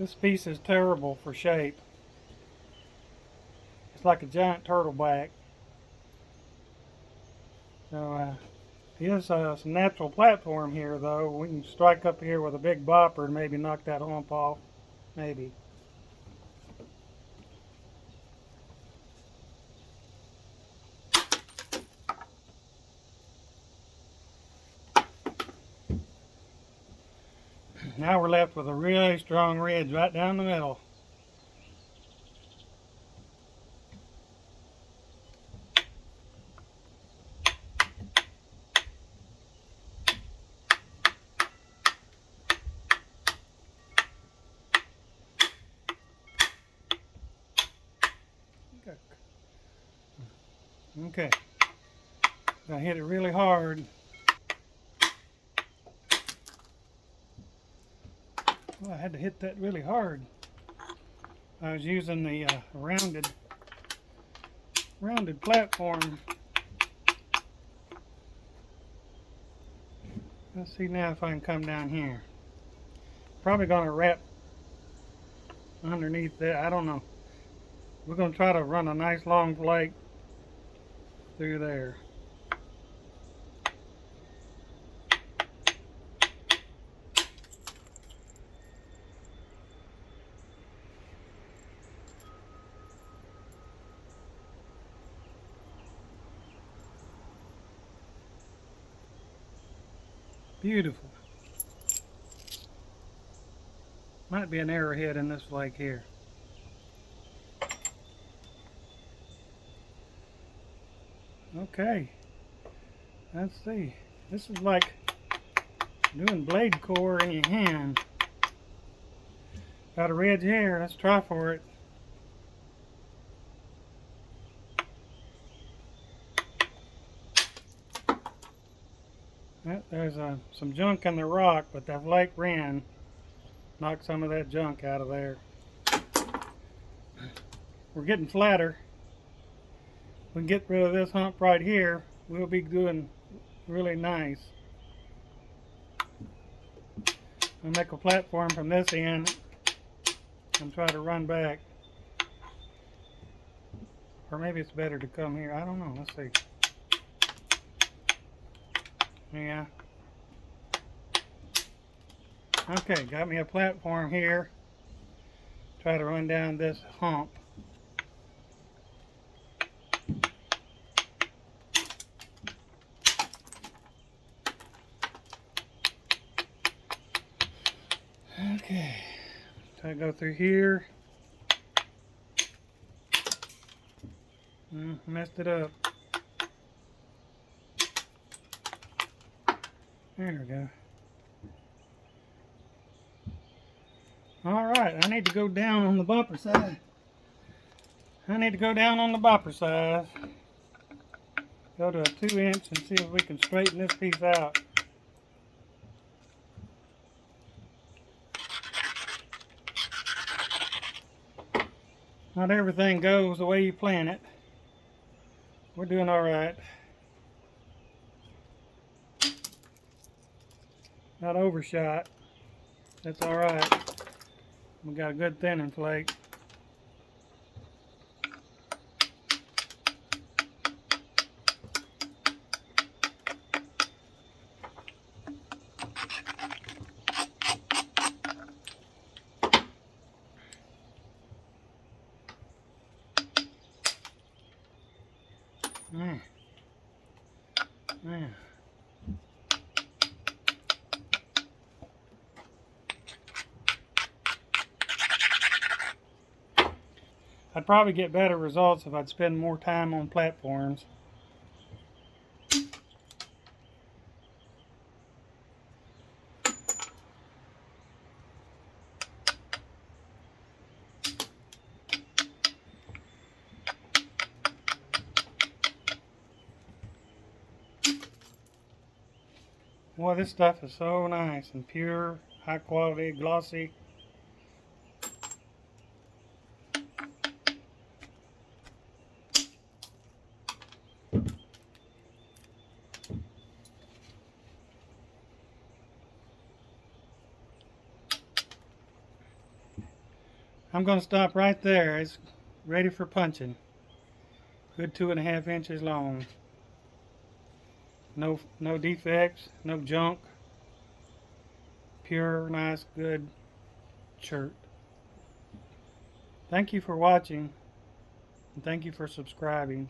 This piece is terrible for shape. It's like a giant turtleback. So here's some natural platform here though. We can strike up here with a big bopper and maybe knock that hump off. Maybe. Now we're left with a really strong ridge right down the middle. Okay. I hit it really hard. Well, I had to hit that really hard. I was using the rounded platform. Let's see now if I can come down here. Probably gonna wrap underneath that. I don't know. We're gonna try to run a nice long flake through there. Beautiful. Might be an arrowhead in this flake here. Okay. Let's see. This is like doing blade core in your hand. Got a ridge here. Let's try for it. There's some junk in the rock, but that flake ran. Knocked some of that junk out of there. We're getting flatter. We can get rid of this hump right here. We'll be doing really nice. I'll make a platform from this end and try to run back. Or maybe it's better to come here. I don't know. Let's see. Yeah. Okay, got me a platform here. Try to run down this hump. Okay, try to go through here. Messed it up. There we go. Alright, I need to go down on the bumper side. Go to a 2" and see if we can straighten this piece out. Not everything goes the way you plan it. We're doing alright. Not overshot. That's alright. We got a good thinning flake. Man. I'd probably get better results if I'd spend more time on platforms. Boy, this stuff is so nice and pure, high quality, glossy. I'm going to stop right there. It's ready for punching. Good 2.5 inches long. No defects, no junk. Pure, nice, good shirt. Thank you for watching, and thank you for subscribing.